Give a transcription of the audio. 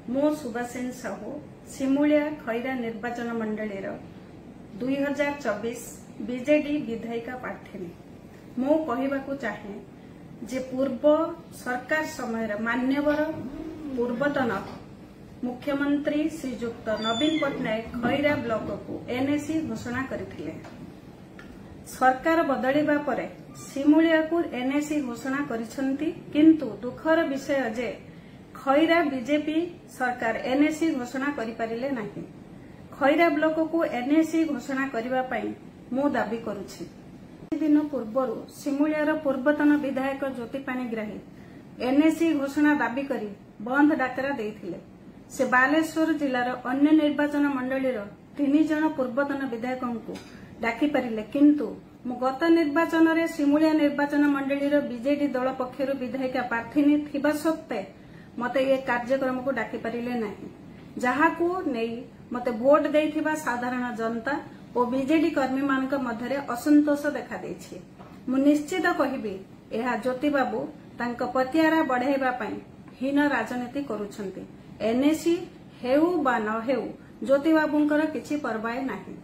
मो सुभाषिनी साहू सिमुलिया खैरा निर्वाचन मंडली 2024 बीजेडी विधायिका प्रार्थी। मो कहवाकू चाहे जे पूर्व सरकार समय मान्यवर पूर्वतन मुख्यमंत्री श्रीजुक्त नवीन पट्टनायक खैरा ब्लॉक को एनएसी घोषणा करथिले। सरकार बदलिबा परे सिमुलिया को एनएसी घोषणा करिसंती, किंतु दुखर विषय जे खैरा बीजेपी सरकार एनएसी घोषणा करि पारिले नाही। खैरा ब्लॉक को एनएसी घोषणा करिबा पई मु दाबी करूछि। दिन पूर्व सिमुलियार पूर्वतन विधायक ज्योति पाणिग्राही एनएसी घोषणा दाबी करी बंद डाकरा देइथिले। से बालेश्वर जिलार अन्य निर्वाचन मंडली 3 जन पूर्वतन विधायकों को डाकी पारिले, किंतु गत निर्वाचन रे सिमुलिया निर्वाचन मंडली बीजेडी दल पक्षर विधायिका प्रार्थी थिबा सत्ते मते ये कार्यक्रम को डाकी पारिले नाही, जहाकू नेई मते वोट देइथिबा साधारण जनता और बीजेडी कर्मी मानक मध्यरे असंतोष देखा देछि। मु निश्चित कहिबी एहा ज्योति बाबू तांक पतियारा बढ़ाइबा पई हीन राजनीति करूछंती। एनएसी हेउ बा न हेउ ज्योति बाबूंकर किछि परवाह नाही।